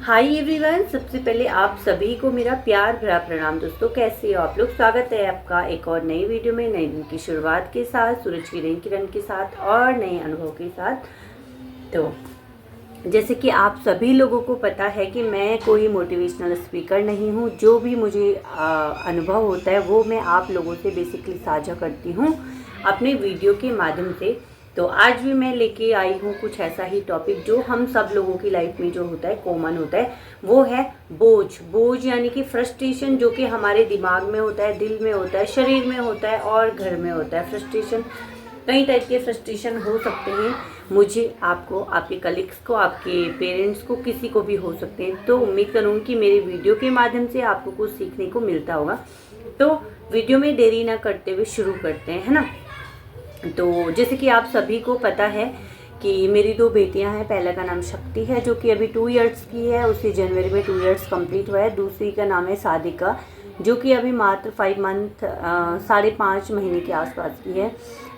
Hi everyone, सबसे पहले आप सभी को मेरा प्यार भरा प्रणाम। दोस्तों, कैसे हो आप लोग? स्वागत है आपका एक और नई वीडियो में, नए दिन की शुरुआत के साथ, सूरज की नई किरण के साथ और नए अनुभव के साथ। तो जैसे कि आप सभी लोगों को पता है कि मैं कोई मोटिवेशनल स्पीकर नहीं हूँ। जो भी मुझे अनुभव होता है वो मैं आप लोगों से बेसिकली साझा करती हूँ अपने वीडियो के माध्यम से। तो आज भी मैं लेके आई हूँ कुछ ऐसा ही टॉपिक जो हम सब लोगों की लाइफ में जो होता है, कॉमन होता है। वो है बोझ यानी कि फ्रस्ट्रेशन, जो कि हमारे दिमाग में होता है, दिल में होता है, शरीर में होता है और घर में होता है। फ्रस्ट्रेशन, कई टाइप के फ्रस्ट्रेशन हो सकते हैं। मुझे, आपको, आपके कलीग्स को, आपके पेरेंट्स को, किसी को भी हो सकते हैं। तो उम्मीद करूँगी कि मेरे वीडियो के माध्यम से आपको कुछ सीखने को मिलता होगा। तो वीडियो में देरी ना करते हुए शुरू करते हैं, है ना। तो जैसे कि आप सभी को पता है कि मेरी 2 बेटियां हैं। पहला का नाम शक्ति है, जो कि अभी 2 इयर्स की है, उसे जनवरी में 2 इयर्स कंप्लीट हुआ है। दूसरी का नाम है सादिका, जो कि अभी मात्र 5 मंथ 5.5 महीने के आसपास की है।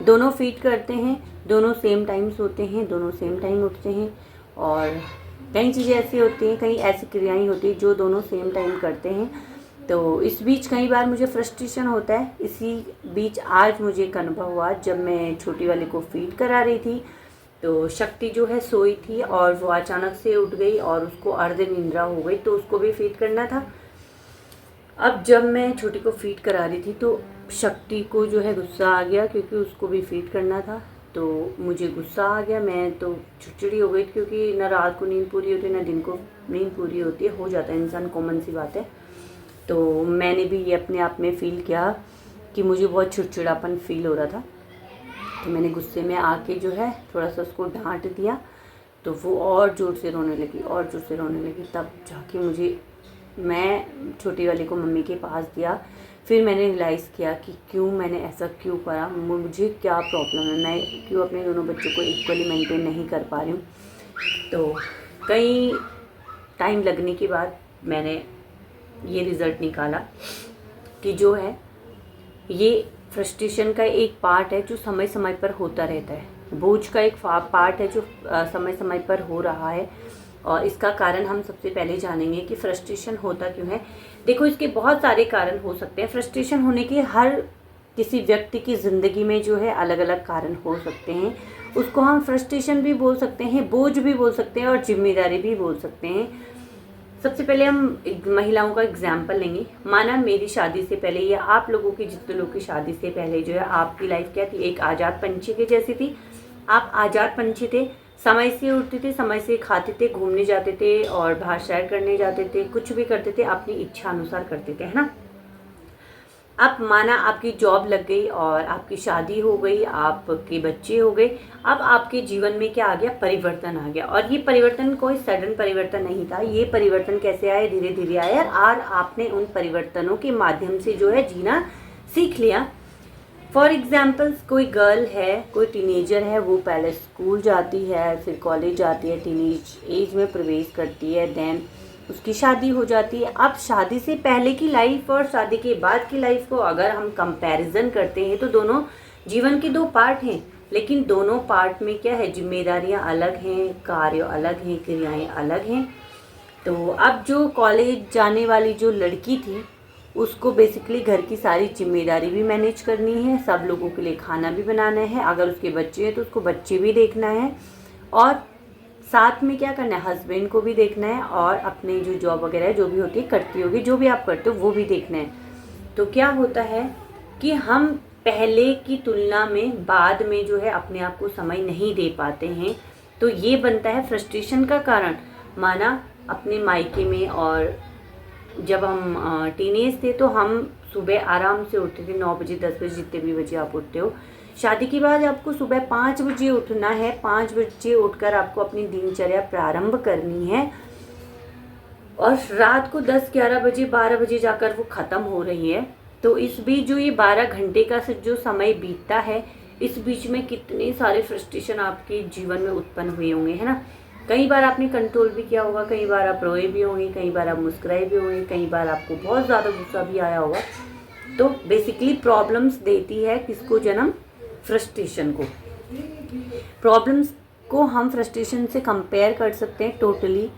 दोनों फीड करते हैं, दोनों सेम टाइम सोते हैं, दोनों सेम टाइम उठते हैं। और कई चीज़ें ऐसी होती हैं, कई ऐसी क्रियाएँ होती हैं जो दोनों सेम टाइम करते हैं। तो इस बीच कई बार मुझे फ्रस्ट्रेशन होता है। इसी बीच आज मुझे एक अनुभव हुआ, जब मैं छोटी वाले को फीड करा रही थी। तो शक्ति जो है सोई थी और वो अचानक से उठ गई और उसको अर्ध निंद्रा हो गई, तो उसको भी फीड करना था। अब जब मैं छोटी को फीड करा रही थी तो शक्ति को जो है गुस्सा आ गया, क्योंकि उसको भी फीड करना था। तो मुझे गुस्सा आ गया, मैं तो चिड़चिड़ी हो गई, क्योंकि ना रात को नींद पूरी होती है ना दिन को नींद पूरी होती है। हो जाता है इंसान, कॉमन सी बात है। तो मैंने भी ये अपने आप में फ़ील किया कि मुझे बहुत चिड़चिड़ापन फील हो रहा था। तो मैंने गुस्से में आके जो है थोड़ा सा उसको डांट दिया, तो वो और ज़ोर से रोने लगी, और ज़ोर से रोने लगी। तब जाके मैं छोटी वाली को मम्मी के पास दिया। फिर मैंने रियलाइज़ किया कि मैंने ऐसा क्यों करा, मुझे क्या प्रॉब्लम है, मैं क्यों अपने दोनों बच्चों को इक्वली मेंटेन नहीं कर पा रही हूँ। तो कई टाइम लगने के बाद मैंने ये रिज़ल्ट निकाला कि जो है ये फ्रस्ट्रेशन का एक पार्ट है जो समय समय पर होता रहता है। बोझ का एक पार्ट है जो समय समय पर हो रहा है। और इसका कारण हम सबसे पहले जानेंगे कि फ्रस्ट्रेशन होता क्यों है। देखो, इसके बहुत सारे कारण हो सकते हैं। फ्रस्ट्रेशन होने के हर किसी व्यक्ति की ज़िंदगी में जो है अलग अलग कारण हो सकते हैं। उसको हम फ्रस्ट्रेशन भी बोल सकते हैं, बोझ भी बोल सकते हैं और जिम्मेदारी भी बोल सकते हैं। सबसे पहले हम महिलाओं का एग्जाम्पल लेंगे। माना मेरी शादी से पहले या आप लोगों की, जितने लोगों की शादी से पहले जो है आपकी लाइफ क्या थी, एक आज़ाद पंछी के जैसी थी। आप आज़ाद पंछी थे, समय से उठते थे, समय से खाते थे, घूमने जाते थे और बाहर सैर करने जाते थे, कुछ भी करते थे अपनी इच्छा अनुसार करते थे, है ना। अब माना आपकी जॉब लग गई और आपकी शादी हो गई, आपके बच्चे हो गए। अब आपके जीवन में क्या आ गया, परिवर्तन आ गया। और ये परिवर्तन कोई सडन परिवर्तन नहीं था। ये परिवर्तन कैसे आया, धीरे धीरे आया और आपने उन परिवर्तनों के माध्यम से जो है जीना सीख लिया। फॉर एग्जाम्पल्स, कोई गर्ल है, कोई टीनेजर है, वो पहले स्कूल जाती है, फिर कॉलेज जाती है, टीनेज एज में प्रवेश करती है, देन उसकी शादी हो जाती है। अब शादी से पहले की लाइफ और शादी के बाद की लाइफ को अगर हम कंपैरिजन करते हैं तो दोनों जीवन के 2 पार्ट हैं, लेकिन दोनों पार्ट में क्या है, जिम्मेदारियां अलग हैं, कार्य अलग हैं, क्रियाएं अलग हैं। तो अब जो कॉलेज जाने वाली जो लड़की थी, उसको बेसिकली घर की सारी जिम्मेदारी भी मैनेज करनी है, सब लोगों के लिए खाना भी बनाना है, अगर उसके बच्चे हैं तो उसको बच्चे भी देखना है, और साथ में क्या करना है, हस्बैंड को भी देखना है, और अपने जो जॉब वगैरह जो भी होती है करती होगी, जो भी आप करते हो वो भी देखना है। तो क्या होता है कि हम पहले की तुलना में बाद में जो है अपने आप को समय नहीं दे पाते हैं। तो ये बनता है फ्रस्ट्रेशन का कारण। माना अपने मायके में, और जब हम टीनेज थे तो हम सुबह आराम से उठते थे, 9 बजे 10 बजे, जितने भी बजे आप उठते हो। शादी के बाद आपको सुबह 5 बजे उठना है। 5 बजे उठकर आपको अपनी दिनचर्या प्रारंभ करनी है, और रात को 10-11 बजे 12 बजे जाकर वो ख़त्म हो रही है। तो इस बीच जो ये 12 घंटे का जो समय बीतता है, इस बीच में कितने सारे फ्रस्ट्रेशन आपके जीवन में उत्पन्न हुए होंगे, है ना। कई बार आपने कंट्रोल भी किया होगा, कई बार आप रोए भी होंगे, कई बार आप मुस्कुराए भी होंगे, कई बार आपको बहुत ज़्यादा गुस्सा भी आया होगा। तो बेसिकली प्रॉब्लम्स देती है किसको जन्म, फ्रस्ट्रेशन को। प्रॉब्लम्स को हम फ्रस्ट्रेशन से कंपेयर कर सकते हैं टोटली।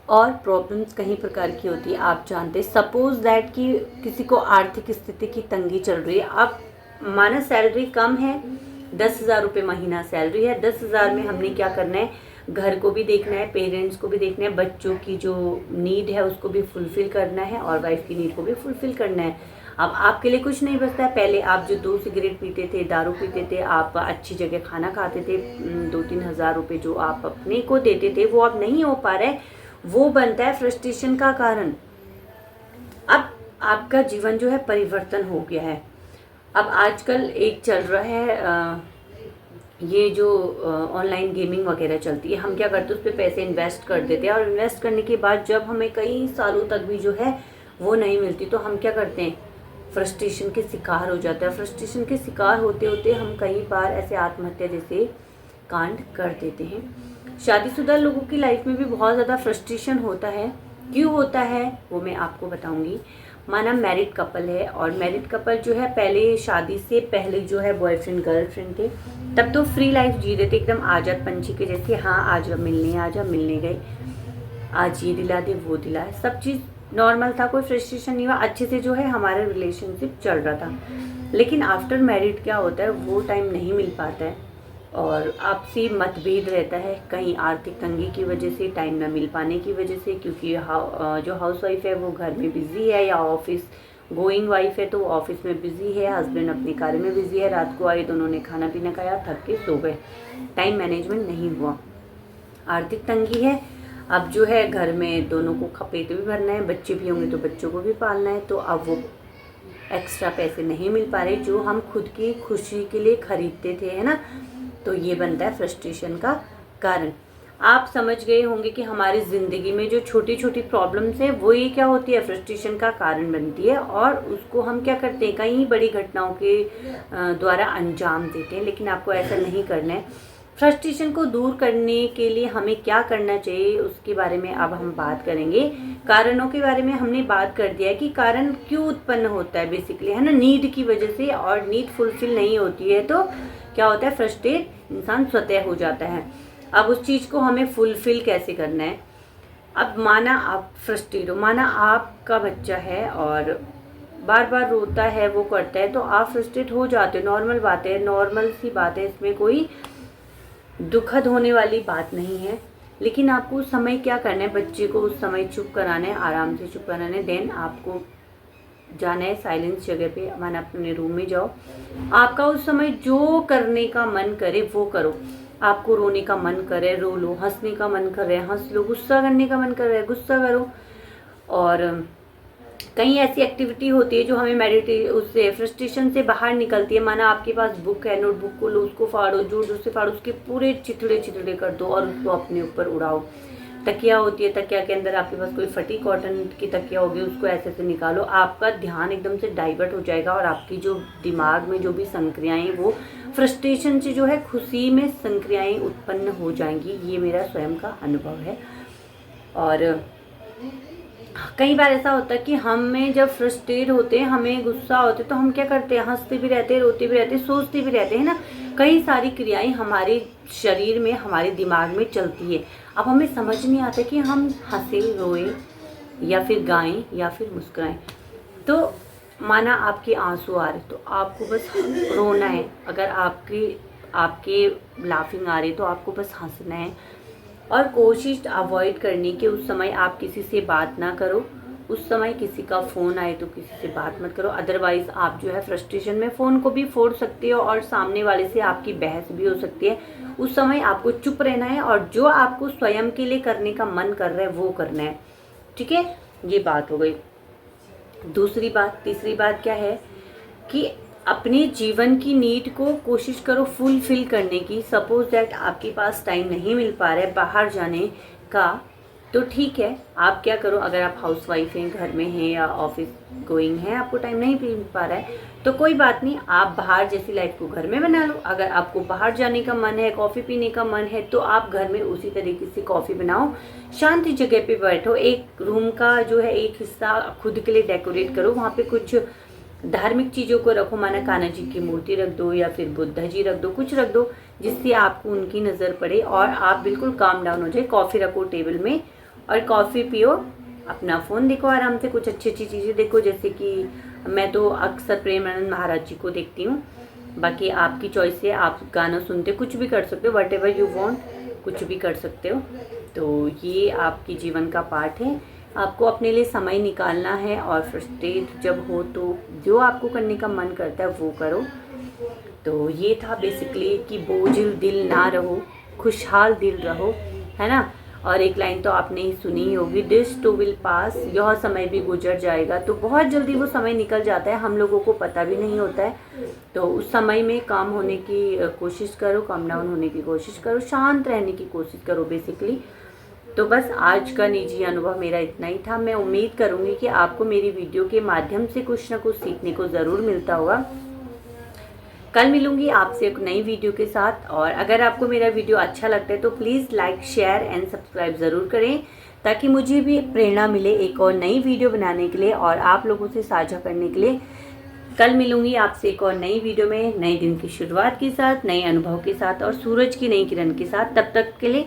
और प्रॉब्लम्स कई प्रकार की होती है, आप जानते हैं। सपोज दैट कि किसी को आर्थिक स्थिति की तंगी चल रही है। अब माना सैलरी कम है, 10,000 रुपये महीना सैलरी है, 10,000 में हमने क्या करना है, घर को भी देखना है, पेरेंट्स को भी देखना है, बच्चों की जो नीड है उसको भी फुलफ़िल करना है और वाइफ की नीड को भी फुलफ़िल करना है। अब आपके लिए कुछ नहीं बचता है। पहले आप जो 2 सिगरेट पीते थे, दारू पीते थे, आप अच्छी जगह खाना खाते थे, 2-3 हज़ार रुपये जो आप अपने को देते थे वो अब नहीं हो पा रहा है, वो बनता है फ्रस्ट्रेशन का कारण। अब आपका जीवन जो है परिवर्तन हो गया है। अब आजकल एक चल रहा है ये जो ऑनलाइन गेमिंग वगैरह चलती है, हम क्या करते हैं उस पर पैसे इन्वेस्ट कर देते हैं और इन्वेस्ट करने के बाद जब हमें कई सालों तक भी जो है वो नहीं मिलती तो हम क्या करते हैं, फ्रस्ट्रेशन के शिकार हो जाता है। फ्रस्ट्रेशन के शिकार होते होते हम कई बार ऐसे आत्महत्या जैसे कांड कर देते हैं। शादीशुदा लोगों की लाइफ में भी बहुत ज़्यादा फ्रस्ट्रेशन होता है। क्यों होता है वो मैं आपको बताऊंगी। माना मैरिड कपल है और मैरिड कपल जो है पहले शादी से पहले जो है बॉयफ्रेंड गर्लफ्रेंड थे, तब तो फ्री लाइफ जी रहे थे एकदम आज़ाद पंछी के जैसे। हाँ आज मिलने आ जा, मिलने गए, आज ये दिला दे वो दिला, सब चीज़ नॉर्मल था, कोई फ्रस्ट्रेशन नहीं हुआ, अच्छे से जो है हमारा रिलेशनशिप चल रहा था। लेकिन आफ्टर मैरिड क्या होता है, वो टाइम नहीं मिल पाता है और आपसी मतभेद रहता है, कहीं आर्थिक तंगी की वजह से, टाइम ना मिल पाने की वजह से, क्योंकि जो हाउसवाइफ है वो घर में बिजी है या ऑफिस गोइंग वाइफ है तो वो ऑफिस में बिजी है, हस्बैंड अपने कार्य में बिजी है, रात को आए दोनों ने खाना पीना खाया, थक के सो गए, टाइम मैनेजमेंट नहीं हुआ, आर्थिक तंगी है। अब जो है घर में दोनों को पेट भी भरना है, बच्चे भी होंगे तो बच्चों को भी पालना है, तो अब वो एक्स्ट्रा पैसे नहीं मिल पा रहे जो हम खुद की खुशी के लिए खरीदते थे, है ना। तो ये बनता है फ्रस्ट्रेशन का कारण। आप समझ गए होंगे कि हमारी ज़िंदगी में जो छोटी छोटी प्रॉब्लम्स हैं वो ये क्या होती है, फ्रस्ट्रेशन का कारण बनती है और उसको हम क्या करते हैं, कई बड़ी घटनाओं के द्वारा अंजाम देते हैं। लेकिन आपको ऐसा नहीं करना है। फ्रस्ट्रेशन को दूर करने के लिए हमें क्या करना चाहिए उसके बारे में अब हम बात करेंगे। कारणों के बारे में हमने बात कर दिया है कि कारण क्यों उत्पन्न होता है, बेसिकली है ना, नीड की वजह से, और नीड फुलफिल नहीं होती है तो क्या होता है, फ्रस्ट्रेट इंसान स्वतः हो जाता है। अब उस चीज़ को हमें फुलफिल कैसे करना है। अब माना आप फ्रस्ट्रेट हो, माना आपका बच्चा है और बार बार रोता है, वो करता है, तो आप फ्रस्ट्रेट हो जाते हो, नॉर्मल बात है, नॉर्मल सी बात है, इसमें कोई दुखद होने वाली बात नहीं है। लेकिन आपको उस समय क्या करना है, बच्चे को उस समय चुप कराना है, आराम से चुप कराना है। देन आपको जाना है साइलेंस जगह पे, माना अपने रूम में जाओ, आपका उस समय जो करने का मन करे वो करो। आपको रोने का मन करे रो लो, हंसने का मन कर रहा है हंस लो, गुस्सा करने का मन कर रहा है गुस्सा करो। और कई ऐसी एक्टिविटी होती है जो हमें उससे फ्रस्ट्रेशन से बाहर निकलती है। माना आपके पास बुक है, नोटबुक को लो, उसको फाड़ो, जोर जोर से फाड़ो, उसके पूरे चिथड़े चिथड़े कर दो और उसको अपने ऊपर उड़ाओ। तकिया होती है, तकिया के अंदर आपके पास कोई फटी कॉटन की तकिया होगी, उसको ऐसे से निकालो, आपका ध्यान एकदम से डाइवर्ट हो जाएगा और आपकी जो दिमाग में जो भी संक्रियाएं वो फ्रस्ट्रेशन से जो है खुशी में संक्रियाएं उत्पन्न हो जाएंगी। ये मेरा स्वयं का अनुभव है। और कई बार ऐसा होता है कि हमें जब फ्रस्ट्रेट होते हैं, हमें गुस्सा होते तो हम क्या करते हैं, हंसते भी रहते हैं, रोते भी रहते हैं, सोचते भी रहते हैं ना। कई सारी क्रियाएं हमारे शरीर में, हमारे दिमाग में चलती है। अब हमें समझ नहीं आता कि हम हंसे, रोए या फिर गाएं या फिर मुस्कुराएं। तो माना आपके आंसू आ रहे तो आपको बस रोना है, अगर आपके लाफिंग आ रही तो आपको बस हंसना है। और कोशिश अवॉइड करने की, उस समय आप किसी से बात ना करो, उस समय किसी का फ़ोन आए तो किसी से बात मत करो। अदरवाइज़ आप जो है फ्रस्ट्रेशन में फ़ोन को भी फोड़ सकते हो और सामने वाले से आपकी बहस भी हो सकती है। उस समय आपको चुप रहना है और जो आपको स्वयं के लिए करने का मन कर रहा है वो करना है। ठीक है, ये बात हो गई। दूसरी बात, तीसरी बात क्या है कि अपने जीवन की नीड को कोशिश करो फुलफिल करने की। सपोज दैट आपके पास टाइम नहीं मिल पा रहा है बाहर जाने का, तो ठीक है, आप क्या करो, अगर आप हाउसवाइफ हैं, घर में हैं या ऑफिस गोइंग हैं, आपको टाइम नहीं मिल पा रहा है तो कोई बात नहीं, आप बाहर जैसी लाइफ को घर में बना लो। अगर आपको बाहर जाने का मन है, कॉफ़ी पीने का मन है, तो आप घर में उसी तरीके से कॉफ़ी बनाओ, शांति जगह पे बैठो, एक रूम का जो है एक हिस्सा खुद के लिए डेकोरेट करो, वहाँ पे कुछ धार्मिक चीज़ों को रखो, माना कान्हा जी की मूर्ति रख दो या फिर बुद्धा जी रख दो, कुछ रख दो जिससे आपको उनकी नज़र पड़े और आप बिल्कुल काम डाउन हो जाए। कॉफ़ी रखो टेबल में और कॉफ़ी पियो, अपना फ़ोन देखो आराम से, कुछ अच्छी अच्छी चीज़ें देखो, जैसे कि मैं तो अक्सर प्रेमानंद महाराज जी को देखती हूँ। बाकी आपकी चॉइस है, आप गाना सुनते कुछ भी कर सकते हो, वट एवर यू वॉन्ट, कुछ भी कर सकते हो। तो ये आपकी जीवन का पार्ट है, आपको अपने लिए समय निकालना है। और फ्रस्ट्रेट जब हो तो जो आपको करने का मन करता है वो करो। तो ये था बेसिकली कि बोझिल दिल ना रहो, खुशहाल दिल रहो, है ना। और एक लाइन तो आपने ही सुनी ही होगी, दिस टू विल पास, यह समय भी गुजर जाएगा। तो बहुत जल्दी वो समय निकल जाता है, हम लोगों को पता भी नहीं होता है। तो उस समय में काम होने की कोशिश करो, काम डाउन होने की कोशिश करो, शांत रहने की कोशिश करो बेसिकली। तो बस आज का निजी अनुभव मेरा इतना ही था। मैं उम्मीद करूँगी कि आपको मेरी वीडियो के माध्यम से कुछ ना कुछ सीखने को ज़रूर मिलता होगा। कल मिलूंगी आपसे एक नई वीडियो के साथ। और अगर आपको मेरा वीडियो अच्छा लगता है तो please like, share and subscribe ज़रूर करें, ताकि मुझे भी प्रेरणा मिले एक और नई वीडियो बनाने के लिए और आप लोगों से साझा करने के लिए। कल मिलूंगी आपसे एक और नई वीडियो में, नए दिन की शुरुआत के साथ, नए अनुभव के साथ और सूरज की नई किरण के साथ। तब तक के लिए